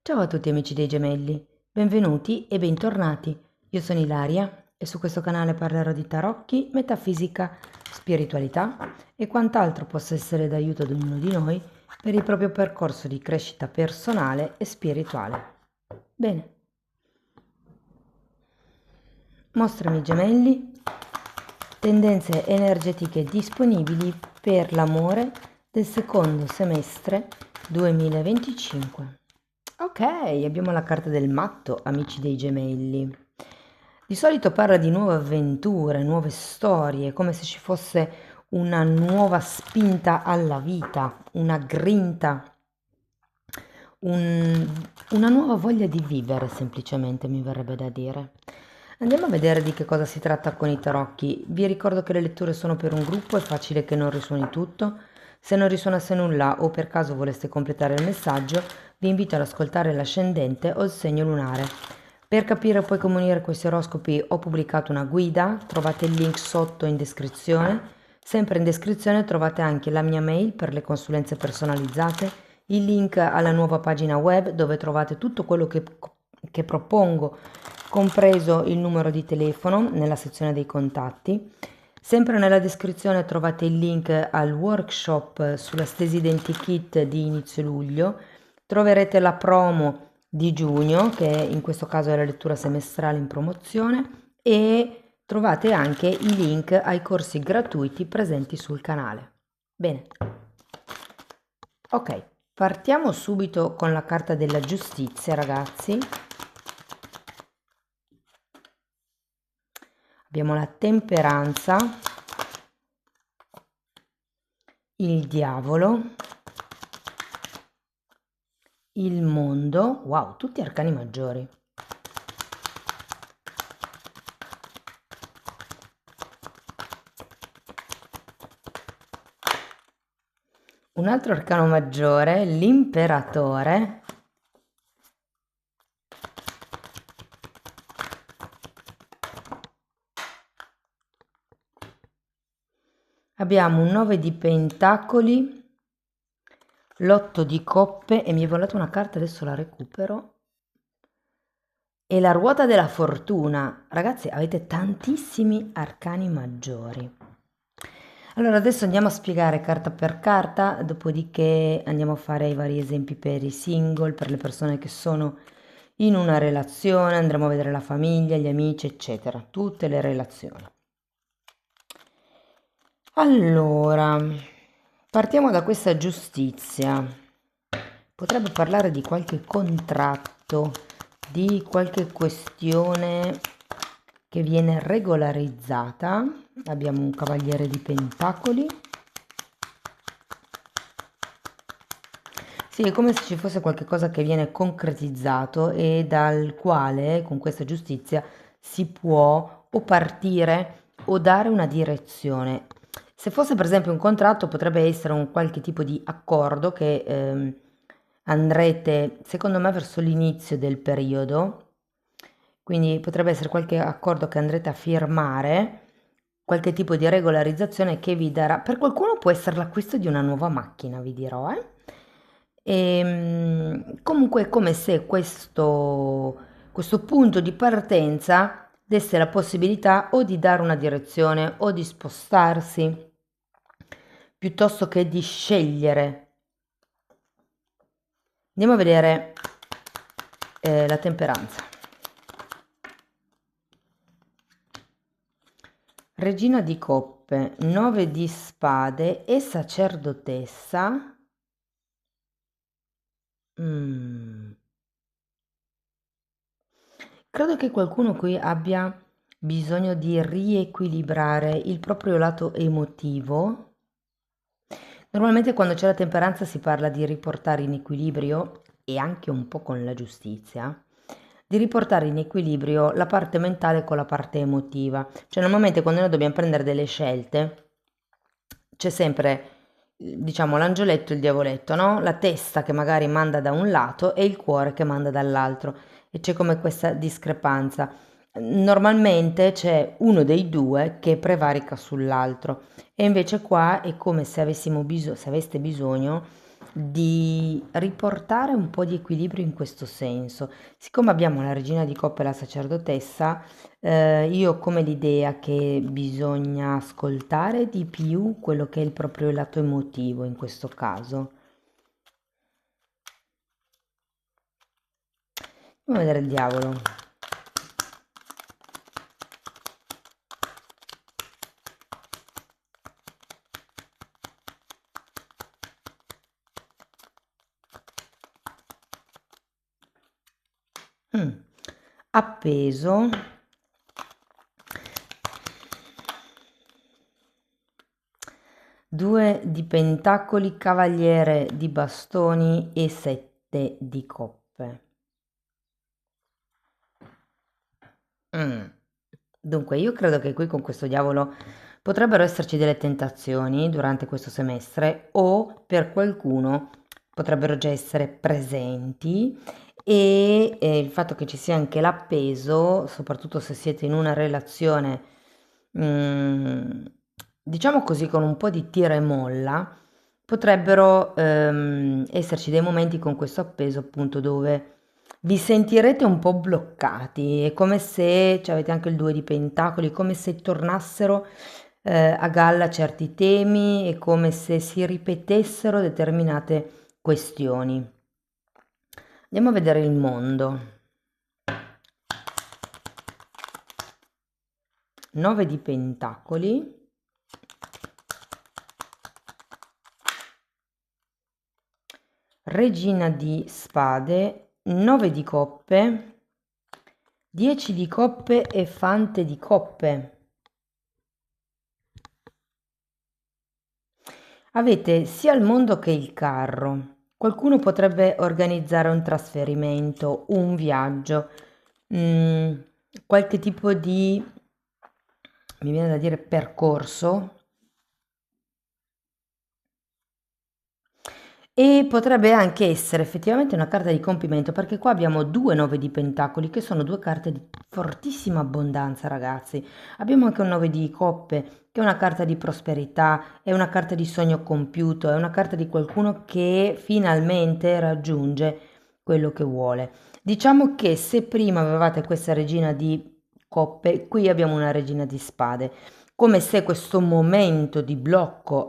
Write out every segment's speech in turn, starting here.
Ciao a tutti amici dei gemelli, benvenuti e bentornati. Io sono Ilaria e su questo canale parlerò di tarocchi, metafisica, spiritualità e quant'altro possa essere d'aiuto ad ognuno di noi per il proprio percorso di crescita personale e spirituale. Bene, mostrami gemelli, tendenze energetiche disponibili per l'amore del secondo semestre 2025. Ok, abbiamo la carta del matto, amici dei gemelli. Di solito parla di nuove avventure, nuove storie, come se ci fosse una nuova spinta alla vita, una grinta, un- una nuova voglia di vivere, semplicemente mi verrebbe da dire. Andiamo a vedere di che cosa si tratta con i tarocchi. Vi ricordo che le letture sono per un gruppo, è facile che non risuoni tutto. Se non risuonasse nulla o per caso voleste completare il messaggio, vi invito ad ascoltare l'ascendente o il segno lunare. Per capire poi come unire questi oroscopi ho pubblicato una guida, trovate il link sotto in descrizione. Sempre in descrizione trovate anche la mia mail per le consulenze personalizzate, il link alla nuova pagina web dove trovate tutto quello che propongo, compreso il numero di telefono nella sezione dei contatti. Sempre nella descrizione trovate il link al workshop sulla stesi identikit di inizio luglio. Troverete la promo di giugno, che in questo caso è la lettura semestrale in promozione, e trovate anche i link ai corsi gratuiti presenti sul canale. Bene, ok, partiamo subito con la carta della giustizia, ragazzi. Abbiamo la temperanza, il diavolo, il mondo, wow, tutti arcani maggiori. Un altro arcano maggiore, l'imperatore. Abbiamo un 9 di pentacoli, l'8 di coppe e mi è volata una carta, adesso la recupero. E la ruota della fortuna. Ragazzi, avete tantissimi arcani maggiori. Allora, adesso andiamo a spiegare carta per carta, dopodiché andiamo a fare i vari esempi per i single, per le persone che sono in una relazione, andremo a vedere la famiglia, gli amici, eccetera, tutte le relazioni. Allora, partiamo da questa giustizia. Potrebbe parlare di qualche contratto, di qualche questione che viene regolarizzata. Abbiamo un cavaliere di pentacoli. Sì, è come se ci fosse qualche cosa che viene concretizzato e dal quale, con questa giustizia, si può o partire o dare una direzione. Se fosse per esempio un contratto, potrebbe essere un qualche tipo di accordo che andrete, secondo me, verso l'inizio del periodo. Quindi potrebbe essere qualche accordo che andrete a firmare, qualche tipo di regolarizzazione che vi darà. Per qualcuno può essere l'acquisto di una nuova macchina, vi dirò, eh. Comunque è come se questo punto di partenza desse la possibilità o di dare una direzione o di spostarsi, piuttosto che di scegliere. Andiamo a vedere la temperanza. Regina di coppe, 9 di spade e sacerdotessa. Credo che qualcuno qui abbia bisogno di riequilibrare il proprio lato emotivo. Normalmente quando c'è la temperanza si parla di riportare in equilibrio, e anche un po' con la giustizia, di riportare in equilibrio la parte mentale con la parte emotiva. Cioè normalmente quando noi dobbiamo prendere delle scelte c'è sempre, diciamo, l'angioletto e il diavoletto, no? La testa che magari manda da un lato e il cuore che manda dall'altro e c'è come questa discrepanza. Normalmente c'è uno dei due che prevarica sull'altro e invece qua è come se avessimo se aveste bisogno di riportare un po' di equilibrio in questo senso. Siccome abbiamo la regina di coppe e la sacerdotessa, io ho come l'idea che bisogna ascoltare di più quello che è il proprio lato emotivo in questo caso. Andiamo a vedere il diavolo. Appeso. Due di pentacoli, cavaliere di bastoni e sette di coppe. Dunque, io credo che qui con questo diavolo potrebbero esserci delle tentazioni durante questo semestre o per qualcuno potrebbero già essere presenti e il fatto che ci sia anche l'appeso, soprattutto se siete in una relazione, mm, diciamo così, con un po' di tira e molla, potrebbero esserci dei momenti con questo appeso appunto dove vi sentirete un po' bloccati, è come se cioè, avete anche il due di pentacoli, come se tornassero a galla certi temi, è come se si ripetessero determinate questioni. Andiamo a vedere il mondo. 9 di pentacoli. Regina di spade, 9 di coppe, 10 di coppe e fante di coppe. Avete sia il mondo che il carro. Qualcuno potrebbe organizzare un trasferimento, un viaggio, qualche tipo di, mi viene da dire, percorso. E potrebbe anche essere effettivamente una carta di compimento, perché qua abbiamo due 9 di pentacoli, che sono due carte di fortissima abbondanza, ragazzi. Abbiamo anche un 9 di coppe, che è una carta di prosperità, è una carta di sogno compiuto, è una carta di qualcuno che finalmente raggiunge quello che vuole. Diciamo che se prima avevate questa regina di coppe, qui abbiamo una regina di spade, come se questo momento di blocco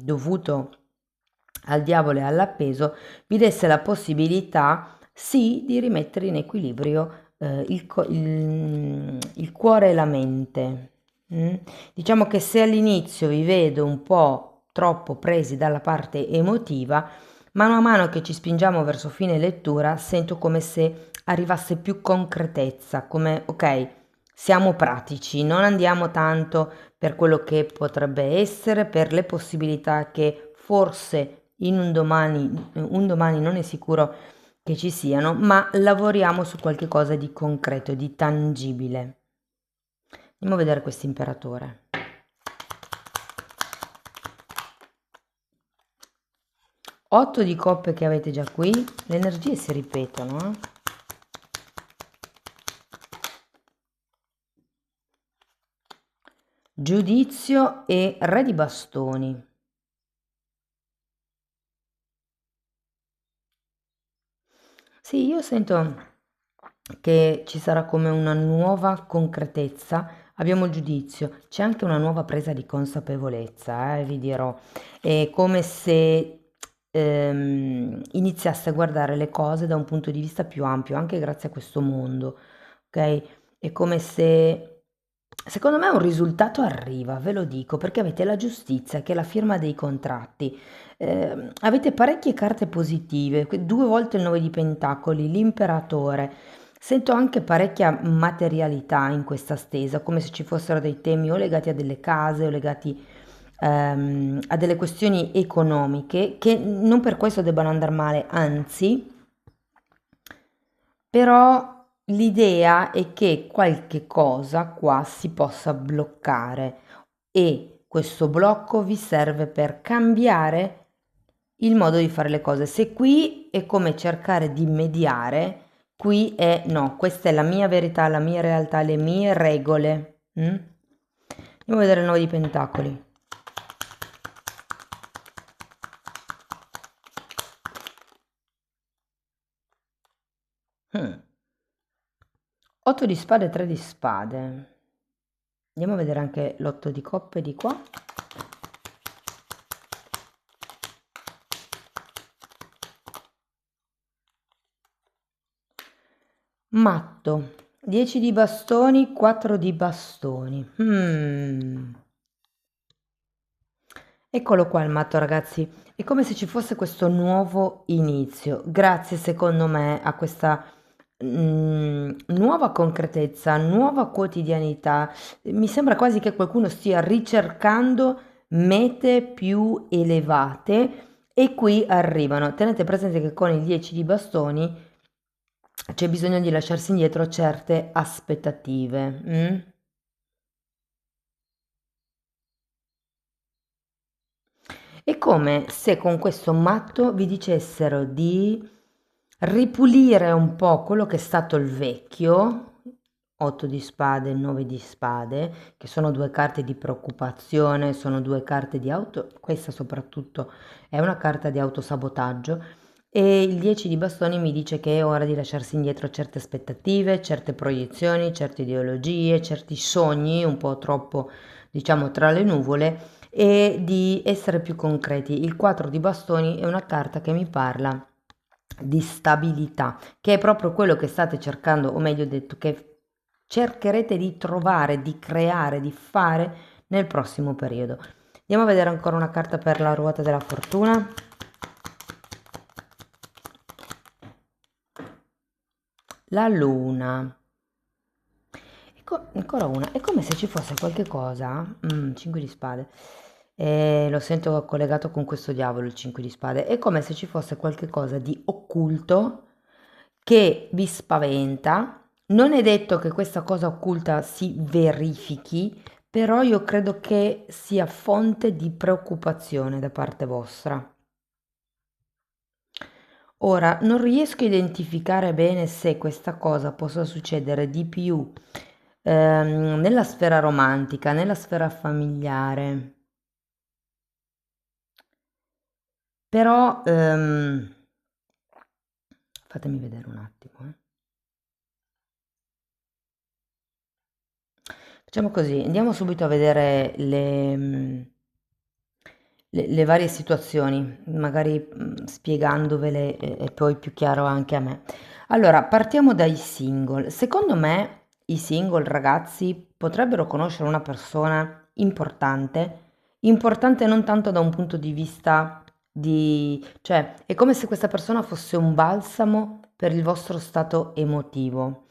dovuto al diavolo e all'appeso vi desse la possibilità sì di rimettere in equilibrio il cuore e la mente. Diciamo che se all'inizio vi vedo un po' troppo presi dalla parte emotiva, mano a mano che ci spingiamo verso fine lettura sento come se arrivasse più concretezza, come ok, siamo pratici, non andiamo tanto per quello che potrebbe essere, per le possibilità che forse in un domani non è sicuro che ci siano, ma lavoriamo su qualche cosa di concreto, di tangibile. Andiamo a vedere questo imperatore. 8 di coppe che avete già qui, le energie si ripetono. Giudizio e re di bastoni. Sì, io sento che ci sarà come una nuova concretezza, abbiamo il giudizio, c'è anche una nuova presa di consapevolezza, vi dirò, è come se iniziasse a guardare le cose da un punto di vista più ampio, anche grazie a questo mondo, ok? È come se, secondo me, un risultato arriva, ve lo dico, perché avete la giustizia, che è la firma dei contratti. Avete parecchie carte positive, due volte il 9 di pentacoli, l'imperatore. Sento anche parecchia materialità in questa stesa, come se ci fossero dei temi o legati a delle case o legati a delle questioni economiche che non per questo debbano andare male, anzi, però l'idea è che qualche cosa qua si possa bloccare e questo blocco vi serve per cambiare il modo di fare le cose. Se qui è come cercare di mediare, qui è no, questa è la mia verità, la mia realtà, le mie regole. Andiamo a vedere il 9 di pentacoli. Mm. 8 di spade, 3 di spade. Andiamo a vedere anche l'8 di coppe di qua. Matto, 10 di bastoni, 4 di bastoni. Eccolo qua il matto, ragazzi. È come se ci fosse questo nuovo inizio, grazie secondo me a questa nuova concretezza, nuova quotidianità. Mi sembra quasi che qualcuno stia ricercando mete più elevate e qui arrivano. Tenete presente che con il 10 di bastoni c'è bisogno di lasciarsi indietro certe aspettative. È come se con questo matto vi dicessero di ripulire un po' quello che è stato il vecchio, 8 di spade, 9 di spade, che sono due carte di preoccupazione, sono due carte di auto, questa soprattutto è una carta di autosabotaggio, e il 10 di bastoni mi dice che è ora di lasciarsi indietro certe aspettative, certe proiezioni, certe ideologie, certi sogni un po' troppo, diciamo, tra le nuvole e di essere più concreti. Il 4 di bastoni è una carta che mi parla di stabilità, che è proprio quello che state cercando, o meglio detto, che cercherete di trovare, di creare, di fare nel prossimo periodo. Andiamo a vedere ancora una carta per la ruota della fortuna. La luna. Ancora una. È come se ci fosse qualche cosa. 5 di spade. Lo sento collegato con questo diavolo, il 5 di spade. È come se ci fosse qualche cosa di occulto che vi spaventa. Non è detto che questa cosa occulta si verifichi, però io credo che sia fonte di preoccupazione da parte vostra. Ora, non riesco a identificare bene se questa cosa possa succedere di più nella sfera romantica, nella sfera familiare, però fatemi vedere un attimo. Facciamo così, andiamo subito a vedere le varie situazioni, magari spiegandovele e poi più chiaro anche a me. Allora, partiamo dai single. Secondo me i single ragazzi potrebbero conoscere una persona importante, importante non tanto da un punto di vista di, cioè è come se questa persona fosse un balsamo per il vostro stato emotivo.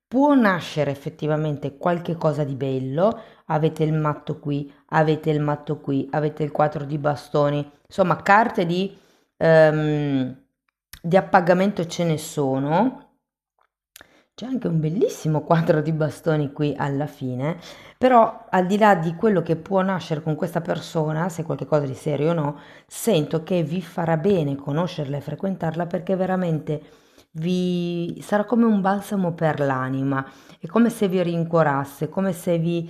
Può nascere effettivamente qualche cosa di bello, avete il matto qui, avete il matto qui, avete il 4 di bastoni, insomma carte di appagamento ce ne sono. C'è anche un bellissimo quadro di bastoni qui alla fine, però al di là di quello che può nascere con questa persona, se qualche cosa di serio o no, sento che vi farà bene conoscerla e frequentarla perché veramente vi sarà come un balsamo per l'anima, è come se vi rincuorasse, come se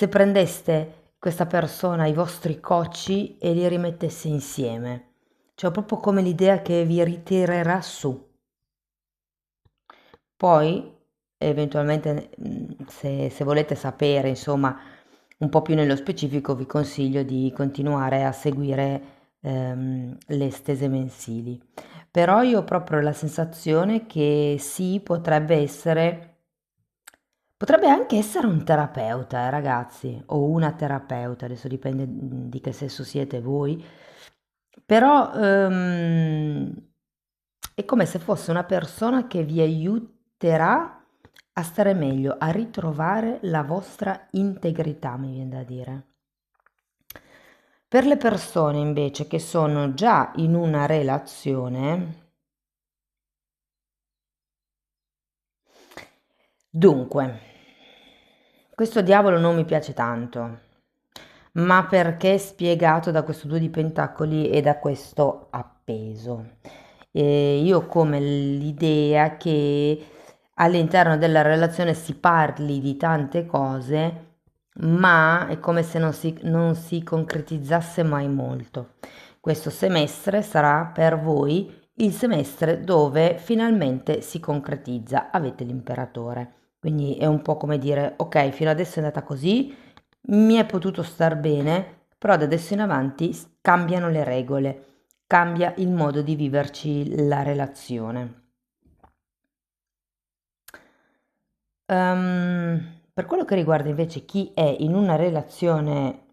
prendeste questa persona ai vostri cocci e li rimettesse insieme. Cioè proprio come l'idea che vi ritirerà su. Poi, eventualmente, se volete sapere, insomma, un po' più nello specifico, vi consiglio di continuare a seguire le stese mensili. Però io ho proprio la sensazione che sì, potrebbe anche essere un terapeuta, ragazzi, o una terapeuta, adesso dipende di che sesso siete voi, però è come se fosse una persona che vi aiuterà a stare meglio, a ritrovare la vostra integrità, mi viene da dire. Per le persone invece che sono già in una relazione, dunque, questo diavolo non mi piace tanto, ma perché è spiegato da questo 2 di pentacoli e da questo appeso. Io ho come l'idea che all'interno della relazione si parli di tante cose, ma è come se non si concretizzasse mai molto. Questo semestre sarà per voi il semestre dove finalmente si concretizza, avete l'imperatore. Quindi è un po' come dire, ok, fino adesso è andata così, mi è potuto star bene, però da adesso in avanti cambiano le regole, cambia il modo di viverci la relazione. Per quello che riguarda invece chi è in una relazione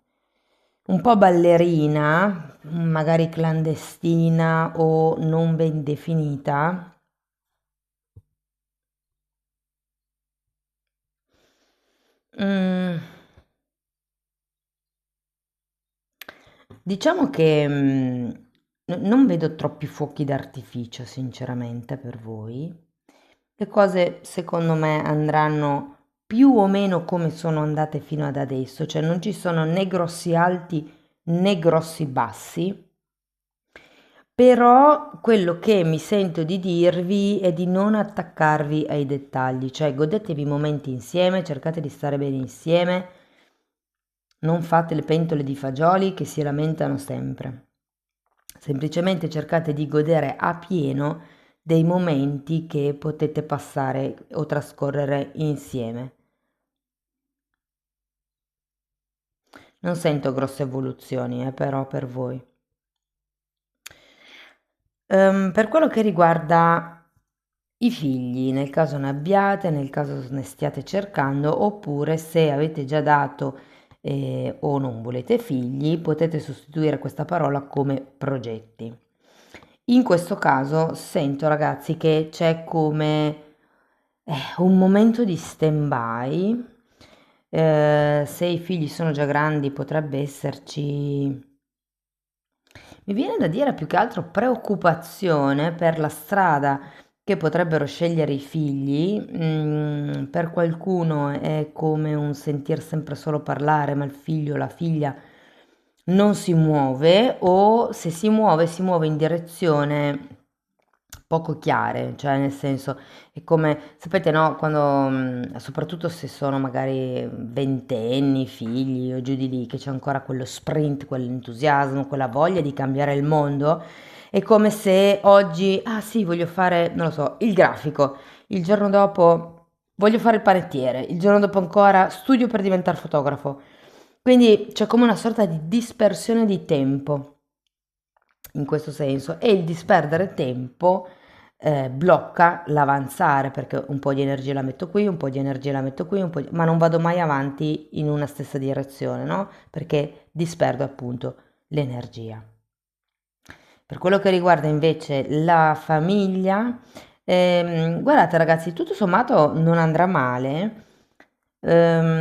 un po' ballerina, magari clandestina o non ben definita, mm, diciamo che non vedo troppi fuochi d'artificio, sinceramente, per voi. Le cose, secondo me, andranno più o meno come sono andate fino ad adesso, cioè non ci sono né grossi alti né grossi bassi. Però quello che mi sento di dirvi è di non attaccarvi ai dettagli, cioè godetevi i momenti insieme, cercate di stare bene insieme, non fate le pentole di fagioli che si lamentano sempre. Semplicemente cercate di godere a pieno dei momenti che potete passare o trascorrere insieme. Non sento grosse evoluzioni, però per voi. Per quello che riguarda i figli, nel caso ne abbiate, nel caso ne stiate cercando, oppure se avete già dato o non volete figli, potete sostituire questa parola come progetti. In questo caso sento, ragazzi, che c'è come un momento di stand-by. Se i figli sono già grandi, potrebbe esserci, mi viene da dire più che altro preoccupazione per la strada che potrebbero scegliere i figli. Per qualcuno è come un sentir sempre solo parlare, ma il figlio o la figlia non si muove, o se si muove in direzione poco chiare, cioè nel senso è come, sapete, no, quando, soprattutto se sono magari ventenni, figli o giù di lì, che c'è ancora quello sprint, quell'entusiasmo, quella voglia di cambiare il mondo, è come se oggi, ah sì, voglio fare, non lo so, il grafico, il giorno dopo voglio fare il panettiere, il giorno dopo ancora studio per diventare fotografo. Quindi c'è come una sorta di dispersione di tempo in questo senso, e il disperdere tempo blocca l'avanzare, perché un po' di energia la metto qui, un po' di energia la metto qui, ma non vado mai avanti in una stessa direzione, no? Perché disperdo appunto l'energia. Per quello che riguarda invece la famiglia, guardate ragazzi, tutto sommato non andrà male. Sarà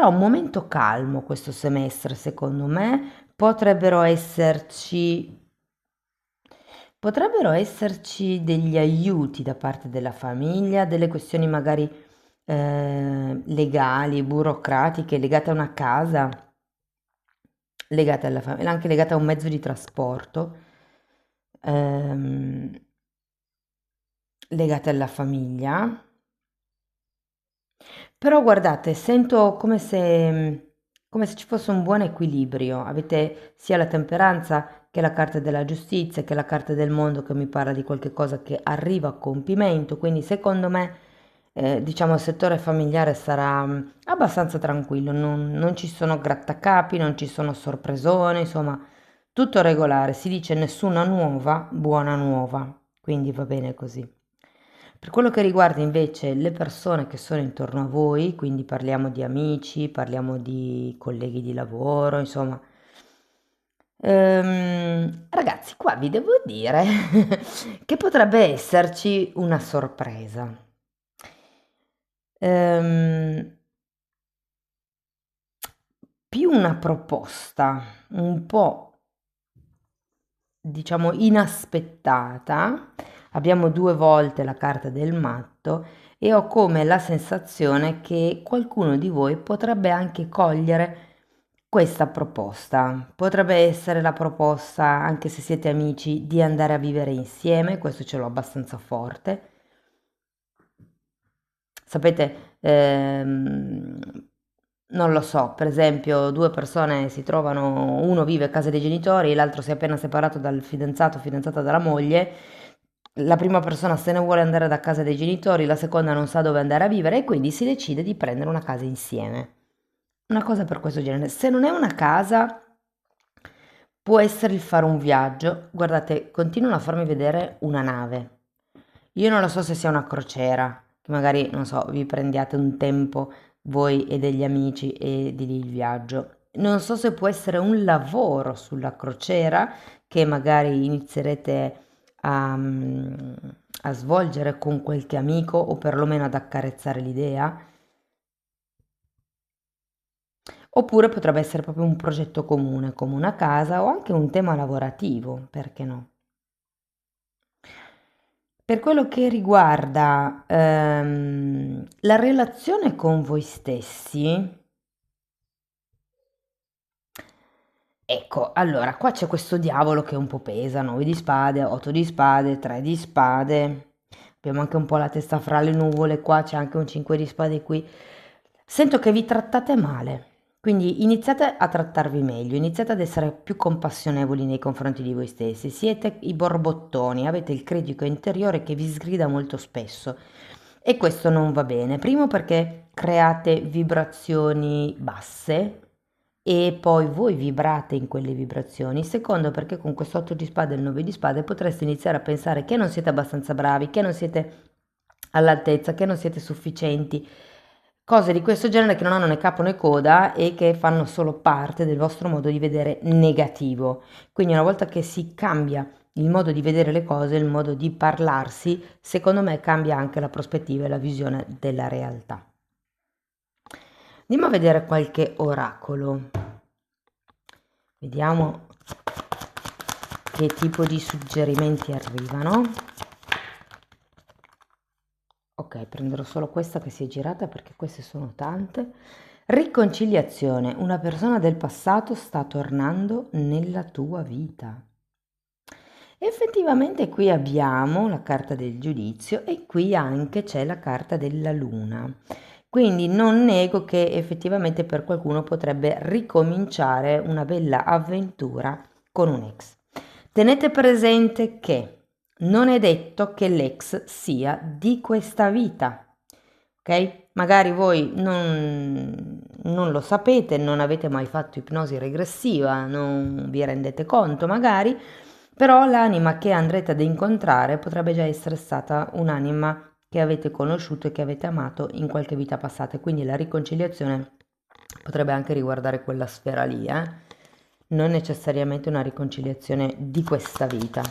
un momento calmo questo semestre, secondo me. Potrebbero esserci degli aiuti da parte della famiglia, delle questioni magari legali, burocratiche, legate a una casa, legate alla famiglia, anche legate a un mezzo di trasporto, ehm, legate alla famiglia. Però guardate, sento come se ci fosse un buon equilibrio. Avete sia la temperanza che la carta della giustizia, che la carta del mondo che mi parla di qualche cosa che arriva a compimento. Quindi secondo me, diciamo, il settore familiare sarà abbastanza tranquillo. Non ci sono grattacapi, non ci sono sorpresone, insomma, tutto regolare. Si dice nessuna nuova, buona nuova. Quindi va bene così. Per quello che riguarda invece le persone che sono intorno a voi, quindi parliamo di amici, parliamo di colleghi di lavoro, insomma, ragazzi, qua vi devo dire che potrebbe esserci una sorpresa. Ehm, più una proposta un po', diciamo, inaspettata. Abbiamo due volte la carta del matto e ho come la sensazione che qualcuno di voi potrebbe anche cogliere questa proposta. Potrebbe essere la proposta, anche se siete amici, di andare a vivere insieme, questo ce l'ho abbastanza forte. Sapete, non lo so, per esempio due persone si trovano, uno vive a casa dei genitori, l'altro si è appena separato dal fidanzato, fidanzata dalla moglie, la prima persona se ne vuole andare da casa dei genitori, la seconda non sa dove andare a vivere e quindi si decide di prendere una casa insieme. Una cosa per questo genere. Se non è una casa, può essere il fare un viaggio. Guardate, continuano a farmi vedere una nave. Io non lo so se sia una crociera, che magari, non so, vi prendiate un tempo voi e degli amici e di lì il viaggio. Non so se può essere un lavoro sulla crociera che magari inizierete a, a svolgere con qualche amico o perlomeno ad accarezzare l'idea. Oppure potrebbe essere proprio un progetto comune, come una casa o anche un tema lavorativo, perché no? Per quello che riguarda la relazione con voi stessi, ecco, allora qua c'è questo diavolo che un po' pesa, 9 di spade, 8 di spade, 3 di spade, abbiamo anche un po' la testa fra le nuvole, qua c'è anche un 5 di spade qui. Sento che vi trattate male, quindi iniziate a trattarvi meglio, iniziate ad essere più compassionevoli nei confronti di voi stessi. Siete i borbottoni, avete il critico interiore che vi sgrida molto spesso e questo non va bene. Primo perché create vibrazioni basse e poi voi vibrate in quelle vibrazioni. Secondo perché con questo 8 di spade e il 9 di spade potreste iniziare a pensare che non siete abbastanza bravi, che non siete all'altezza, che non siete sufficienti. Cose di questo genere che non hanno né capo né coda e che fanno solo parte del vostro modo di vedere negativo. Quindi una volta che si cambia il modo di vedere le cose, il modo di parlarsi, secondo me cambia anche la prospettiva e la visione della realtà. Andiamo a vedere qualche oracolo. Vediamo che tipo di suggerimenti arrivano. Ok, prenderò solo questa che si è girata perché queste sono tante. Riconciliazione. Una persona del passato sta tornando nella tua vita. Effettivamente qui abbiamo la carta del giudizio e qui anche c'è la carta della luna. Quindi non nego che effettivamente per qualcuno potrebbe ricominciare una bella avventura con un ex. Tenete presente che non è detto che l'ex sia di questa vita, ok? Magari voi non lo sapete, non avete mai fatto ipnosi regressiva, non vi rendete conto magari, però l'anima che andrete ad incontrare potrebbe già essere stata un'anima che avete conosciuto e che avete amato in qualche vita passata, quindi la riconciliazione potrebbe anche riguardare quella sfera lì, non necessariamente una riconciliazione di questa vita.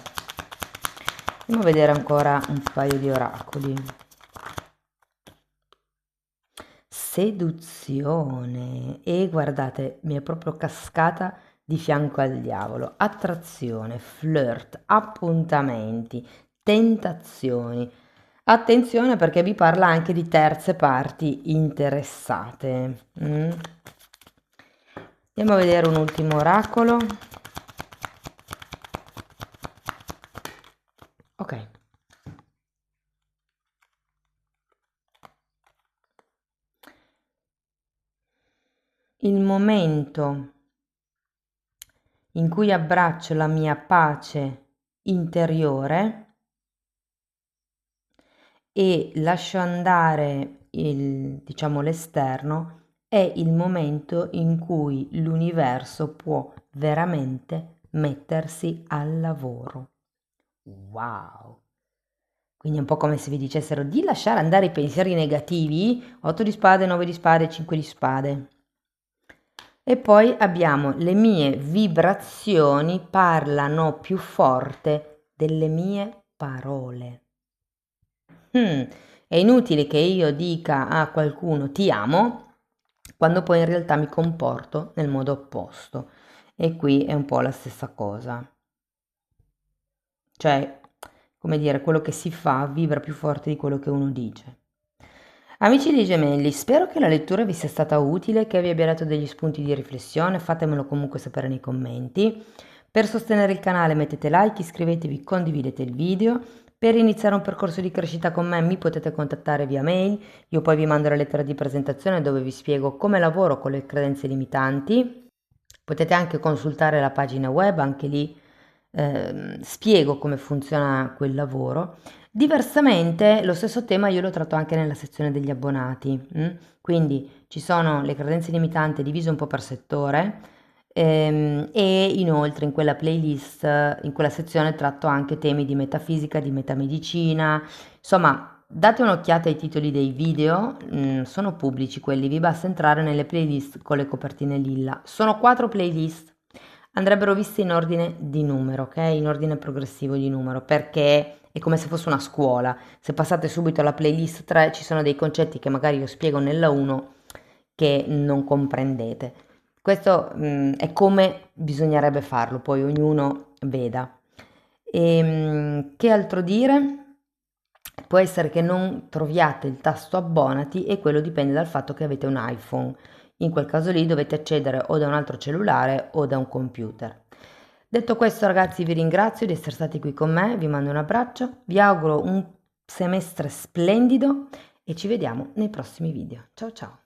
Andiamo a vedere ancora un paio di oracoli. Seduzione, e guardate, mi è proprio cascata di fianco al diavolo. Attrazione, flirt, appuntamenti, tentazioni. Attenzione perché vi parla anche di terze parti interessate. Andiamo a vedere un ultimo oracolo. Ok. Il momento in cui abbraccio la mia pace interiore e lascio andare diciamo, l'esterno, è il momento in cui l'universo può veramente mettersi al lavoro. Wow! Quindi è un po' come se vi dicessero di lasciare andare i pensieri negativi, 8 di spade, 9 di spade, 5 di spade. E poi abbiamo le mie vibrazioni parlano più forte delle mie parole. È inutile che io dica a qualcuno ti amo quando poi in realtà mi comporto nel modo opposto. E qui è un po' la stessa cosa. Cioè, come dire, quello che si fa vibra più forte di quello che uno dice. Amici dei gemelli, spero che la lettura vi sia stata utile, che vi abbia dato degli spunti di riflessione, fatemelo comunque sapere nei commenti. Per sostenere il canale mettete like, iscrivetevi, condividete il video. Per iniziare un percorso di crescita con me mi potete contattare via mail, io poi vi mando la lettera di presentazione dove vi spiego come lavoro con le credenze limitanti. Potete anche consultare la pagina web, anche lì spiego come funziona quel lavoro. Diversamente, lo stesso tema io lo tratto anche nella sezione degli abbonati. Quindi ci sono le credenze limitanti divise un po' per settore. E inoltre in quella playlist, in quella sezione tratto anche temi di metafisica, di metamedicina, insomma, date un'occhiata ai titoli dei video, sono pubblici quelli, vi basta entrare nelle playlist con le copertine lilla. Sono 4 playlist, andrebbero viste in ordine di numero, ok? In ordine progressivo di numero, perché è come se fosse una scuola. Se passate subito alla playlist 3 ci sono dei concetti che magari io spiego nella 1 che non comprendete. Questo è come bisognerebbe farlo, poi ognuno veda. Che altro dire? Può essere che non troviate il tasto abbonati e quello dipende dal fatto che avete un iPhone. In quel caso lì dovete accedere o da un altro cellulare o da un computer. Detto questo, ragazzi, vi ringrazio di essere stati qui con me, vi mando un abbraccio, vi auguro un semestre splendido e ci vediamo nei prossimi video. Ciao ciao!